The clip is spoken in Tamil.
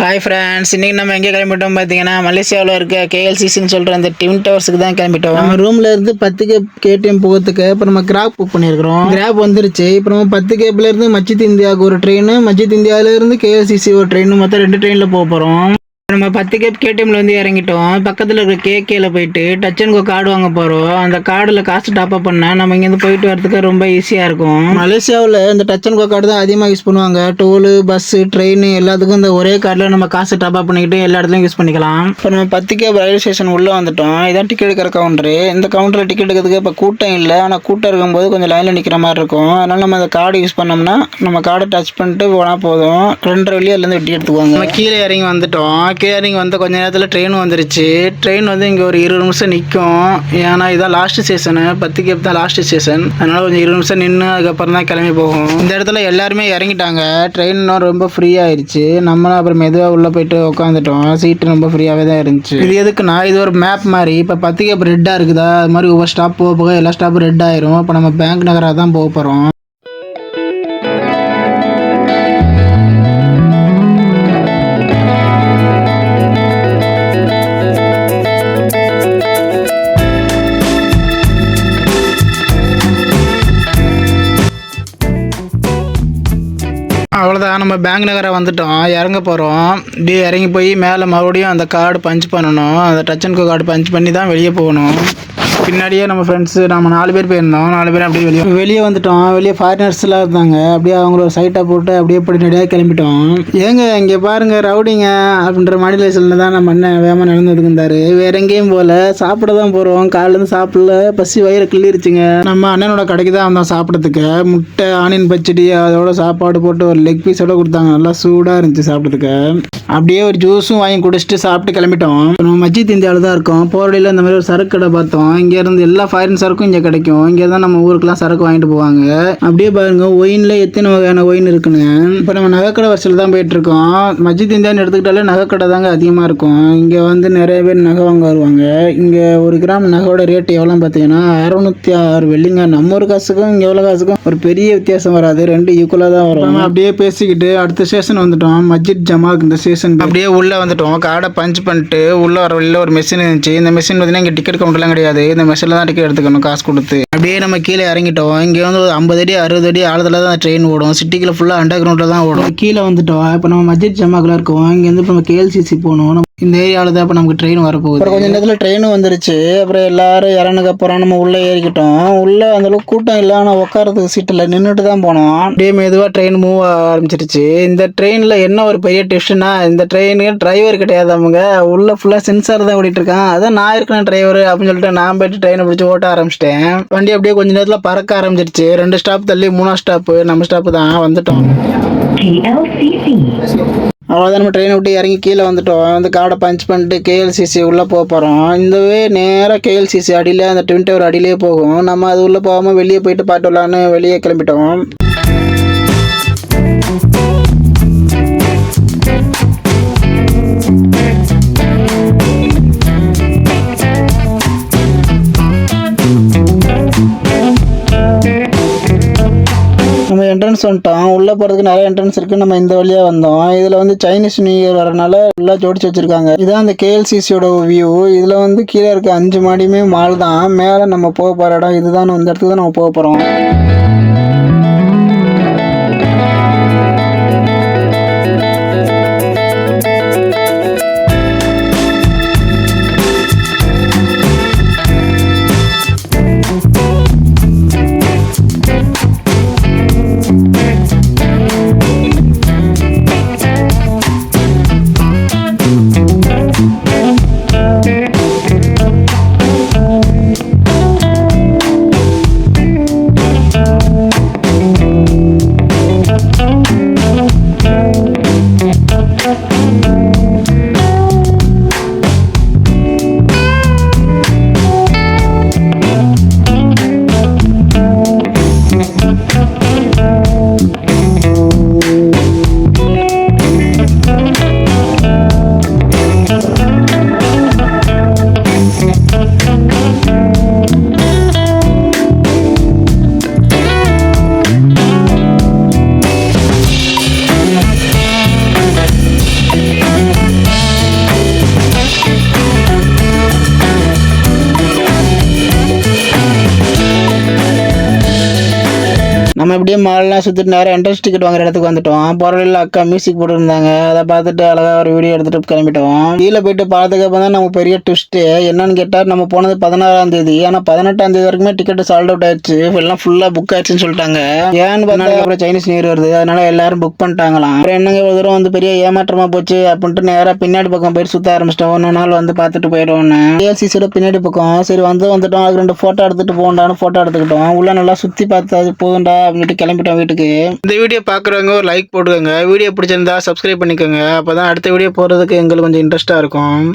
ஹாய் ஃப்ரெண்ட்ஸ், இன்றைக்கி நம்ம எங்கே கிளம்பிட்டோம் பார்த்தீங்கன்னா, மலேசியாவில் இருக்க கேஎல்சிசின்னு சொல்கிற அந்த ட்வின் டவர்ஸுக்கு தான் கிளம்பிட்டோம். நம்ம ரூமில் இருந்து 10 கேடிஎம் போகிறதுக்கு இப்போ நம்ம கிராப் புக் பண்ணியிருக்கிறோம். கிராப் வந்துருச்சு. இப்போ நம்ம 10 கேப்லேருந்து மஜித் இந்தியாவுக்கு ஒரு ட்ரெயின், மஜித் இந்தியாவிலேருந்து கேஎல்சிசி ஒரு ட்ரெயின், மொத்தம் 2 ட்ரெயினில் போக போகிறோம். நம்ம 10 கேப் கேடிஎம்ல வந்து இறங்கிட்டோம். பக்கத்தில் இருக்க கேகேல போயிட்டு டச் அண்ட் கோ கார்டு வாங்க போகிறோம். அந்த கார்டில் காசு டாப்அப் பண்ணால் நம்ம இங்கேருந்து போயிட்டு வரதுக்கு ரொம்ப ஈஸியாக இருக்கும். மலேசியாவில் இந்த டச் அண்ட் கோ கார்டு தான் அதிகமாக யூஸ் பண்ணுவாங்க. டோலு, பஸ்ஸு, ட்ரெயின் எல்லாத்துக்கும் இந்த ஒரே கார்டில் நம்ம காசு டாப்அப் பண்ணிக்கிட்டு எல்லா இடத்துலையும் யூஸ் பண்ணிக்கலாம். இப்போ நம்ம 10 கேப் ரயில்வே ஸ்டேஷன் உள்ளே வந்துட்டோம். இதான் டிக்கெட் எடுக்கிற கவுண்டரு. இந்த கவுண்டரில் டிக்கெட் எடுக்கிறதுக்கு இப்போ கூட்டம் இல்லை. ஆனால் கூட்டம் இருக்கும்போது கொஞ்சம் லைனில் நிற்கிற மாதிரி இருக்கும். அதனால் நம்ம அந்த கார்டு யூஸ் பண்ணோம்னா நம்ம கார்டை டச் பண்ணிட்டு போனால் போதும். 2.5 வழியாக அதுலேருந்து வெட்டி எடுத்துக்குவாங்க. நம்ம கீழே இறங்கி வந்துட்டோம். கேரிங் வந்து கொஞ்ச நேரத்தில் ட்ரெயின் வந்துருச்சு. ட்ரெயின் வந்து இங்கே ஒரு 20 நிமிஷம் நிற்கும். ஏன்னா இதான் லாஸ்ட் ஸ்டேஷனு, 10 கேப் தான் லாஸ்ட் ஸ்டேஷன். அதனால கொஞ்சம் 20 நிமிஷம் நின்று அதுக்கப்புறம் தான் கிளம்பி போகும். இந்த இடத்துல எல்லாருமே இறங்கிட்டாங்க. ட்ரெயின் ரொம்ப ஃப்ரீ ஆயிடுச்சு. நம்மளும் அப்புறம் மெதுவாக உள்ளே போயிட்டு உட்காந்துட்டோம். சீட்டு ரொம்ப ஃப்ரீயாகவே தான் இருந்துச்சு. இது எதுக்குன்னா, இது ஒரு மேப் மாதிரி. இப்போ 10 கேப் ரெட்டாக இருக்குதா, அது மாதிரி ஒவ்வொரு ஸ்டாப் போக போக எல்லா ஸ்டாப்பும் ரெட் ஆயிரும். இப்போ நம்ம பேங்க் நகராக தான் போக போகிறோம். அவ்வளோதான், நம்ம பேங்க் நகரை வந்துட்டோம். இறங்க போகிறோம். இப்படியே இறங்கி போய் மேலே மறுபடியும் அந்த கார்டு பஞ்ச் பண்ணணும். அந்த touch and go card punch பண்ணி தான் வெளியே போகணும். பின்னாடியே நம்ம ஃப்ரெண்ட்ஸு நம்ம 4 பேர் போயிருந்தோம். 4 பேர் அப்படியே வெளியே வந்துட்டோம். வெளியே ஃபாரினர்ஸ்லாம் இருந்தாங்க. அப்படியே அவங்கள ஒரு சைட்டாக போட்டு அப்படியே படிநடியாக கிளம்பிட்டோம். ஏங்க இங்கே பாருங்கள் ரவுடிங்க அப்படின்ற மாடுலேஷனில் தான் நம்ம அண்ணன் வேகமாக நடந்துட்டு இருந்தார். வேற எங்கேயும் போகல, சாப்பிட தான் போகிறோம். காலையிலேருந்து சாப்பிடல, பசி வயிறு கிள்ளிருச்சுங்க. நம்ம அண்ணனோட கடைக்கு தான் வந்தோம் சாப்பிட்றதுக்கு. முட்டை, ஆனியன் பச்சடி, அதோட சாப்பாடு போட்டு ஒரு லெக் பீஸோட கொடுத்தாங்க. நல்லா சூடாக இருந்துச்சு சாப்பிட்றதுக்கு. அப்படியே ஒரு ஜூஸும் வாங்கி குடிச்சிட்டு சாப்பிட்டு கிளம்பிட்டோம். நம்ம மஜித் இந்தியாவில் தான் இருக்கோம். போகிற வழியில் இந்த மாதிரி ஒரு சரக்கு கடை பார்த்தோம். இங்கேருந்து எல்லா ஃபாரின் சரக்கும் இங்கே கிடைக்கும். இங்கே தான் நம்ம ஊருக்குலாம் சரக்கு வாங்கிட்டு போவாங்க. அப்படியே பாருங்க ஒயினில் எத்தனை வகையான ஒயின் இருக்குன்னு. இப்போ நம்ம நகைக்கடை வரிசையில் தான் போயிட்டு இருக்கோம். மஜித் இந்தியான்னு எடுத்துக்கிட்டாலே நகைக்கடை தாங்க அதிகமாக இருக்கும். இங்கே வந்து நிறைய பேர் நகை வாங்க வருவாங்க. இங்கே 1 கிராம் நகையோட ரேட் எவ்வளோன்னு பார்த்தீங்கன்னா 606 வெள்ளிங்க. நம்ம ஒரு காசுக்கும் இங்கே எவ்வளோ காசுக்கும் ஒரு பெரிய வித்தியாசம் வராது. 2 ஈக்குவலாக தான் வரும். நம்ம அப்படியே பேசிக்கிட்டு அடுத்த ஸ்டேஷன் வந்துட்டோம். மஸ்ஜித் ஜமாக் இந்த ஸ்டேஷன். அப்படியே உள்ளே வந்துட்டோம். கார்டை பஞ்ச் பண்ணிட்டு உள்ளே வர வெளியில் ஒரு மெஷின் இருந்துச்சு. இந்த மெஷின் பார்த்தீங்கன்னா இங்கே டிக்கெட் கவுண்டர்லாம் கிடையாது. இந்த மெஷினில் தான் டிக்கெட் எடுத்துக்கணும் காசு கொடுத்து. அப்படியே நம்ம கீழே இறங்கிட்டோம். இங்கே வந்து ஒரு 50 அடி 60 அடி ஆழத்தில் தான் ட்ரெயின் ஓடும். சிட்டிக்குள்ள ஃபுல்லாக அண்டர் கிரவுண்டில் தான் ஓடும். கீழே வந்துட்டோம். இப்போ நம்ம மஸ்ஜித் ஜமாக்கில் இருக்கோம். இங்கேருந்து இப்போ நம்ம கேஎல்சிசி போகணும். இந்த ஏரியாவில் தான் இப்போ நமக்கு ட்ரெயின் வரப்போகுது. அப்புறம் கொஞ்சம் நேரத்தில் ட்ரெயினும் வந்துருச்சு. அப்புறம் எல்லாரும் இறங்குக்கு அப்புறம் நம்ம உள்ளே ஏறிக்கிட்டோம். உள்ளே அந்தளவுக்கு கூட்டம் இல்லை. ஆனால் உட்காரத்துக்கு சீட்டில் நின்றுட்டு தான் போனோம். அப்படியே மெதுவாக ட்ரெயின் மூவ் ஆரம்பிச்சிருச்சு. இந்த ட்ரெயினில் என்ன ஒரு பெரிய டிப்ஸ்னா, இந்த ட்ரெயினுக்கு டிரைவர் கிடையாது. அவங்க உள்ள ஃபுல்லாக சென்சார் தான் ஓடிட்டு இருக்கான். அதான் நான் இருக்கிறேன் டிரைவர் அப்படின்னு சொல்லிட்டு நான் போயிட்டு ட்ரெயினை பிடிச்சி ஓட்ட ஆரம்பிச்சிட்டேன். வண்டி அப்படியே கொஞ்ச நேரத்தில் பறக்க ஆரம்பிச்சிருச்சு. 2 ஸ்டாப் தள்ளி 3ஆம் ஸ்டாப்பு நம்ம ஸ்டாப்பு தான் வந்துட்டோம். அவ்வளோதான், நம்ம ட்ரெயினை விட்டு இறங்கி கீழே வந்துட்டோம். வந்து கார்டை பஞ்ச் பண்ணிட்டு கேஎல்சிசி உள்ளே போக போகிறோம். இந்தவே நேராக கேஎல்சிசி அடியில் அந்த ட்வின் டவர் அடியிலே போகும். நம்ம அது உள்ளே போகாமல் வெளியே போயிட்டு பாட்டு விடலான்னு வெளியே கிளம்பிட்டோம். நம்ம என்ட்ரன்ஸ் வந்துட்டோம். உள்ளே போகிறதுக்கு நிறைய என்ட்ரன்ஸ் இருக்குது. நம்ம இந்த வழியாக வந்தோம். இதில் வந்து சைனீஸ் நியூ இயர் வரனால ஃபுல்லாக ஜோடிச்சு வச்சுருக்காங்க. இதுதான் அந்த கேஎல்சிசியோட வியூ. இதில் வந்து கீழே இருக்க 5 மாடியுமே மால் தான். மேலே நம்ம போக போகிற இடம் இதுதான். இந்த இடத்துக்கு தான் நம்ம போக போகிறோம். அப்படியே மால்லாம் சுற்றிட்டு நேரம் என்ட்ரன்ஸ் டிக்கெட் வாங்குற இடத்துக்கு வந்துட்டோம். போகிற வழியில் அக்கா மியூசிக் போட்டுருந்தாங்க. அதை பார்த்துட்டு அழகாக ஒரு வீடியோ எடுத்துகிட்டு கிளம்பிட்டோம். கீழே போயிட்டு பார்த்ததுக்கப்புறம் தான் நம்ம பெரிய ட்விஸ்ட்டு என்னன்னு கேட்டால், நம்ம போனது 16ஆம் தேதி. ஆனால் 18ஆம் தேதி வரைக்குமே டிக்கெட் சால்ட் அவுட் ஆயிடுச்சு. எல்லாம் ஃபுல்லாக புக் ஆயிடுச்சுன்னு சொல்லிட்டாங்க. ஏன்னு பார்த்தா அப்புறம் சைனீஸ் நியூ இயர் வருது, அதனால எல்லாரும் புக் பண்ணிட்டாங்களாம். அப்புறம் என்னங்க ஒரு தூரம் வந்து பெரிய ஏமாற்றமா போச்சு அப்படின்ட்டு நேராக பின்னாடி பக்கம் போயிட்டு சுற்ற ஆரம்பிச்சிட்டோம். ஒன்று நாள் வந்து பார்த்துட்டு போயிடுவோன்னு ஏஎல்சிசியோட பின்னாடி பக்கம் சரி வந்துட்டோம். அதுக்கு 2 ஃபோட்டோ எடுத்துட்டு போகண்டான்னு ஃபோட்டோ எடுத்துக்கிட்டோம். உள்ள நல்லா சுற்றி பார்த்து போகுண்டா அப்படின்ட்டு கிளம்பிட்டோம் வீட்டுக்கு. இந்த வீடியோ பார்க்குறவங்க ஒரு லைக் போட்டுக்கோங்க. வீடியோ பிடிச்சிருந்தா சப்ஸ்கிரைப் பண்ணிக்கோங்க. அப்போ தான் அடுத்த வீடியோ போகிறதுக்கு எங்களுக்கு கொஞ்சம் இன்ட்ரெஸ்ட்டாக இருக்கும்.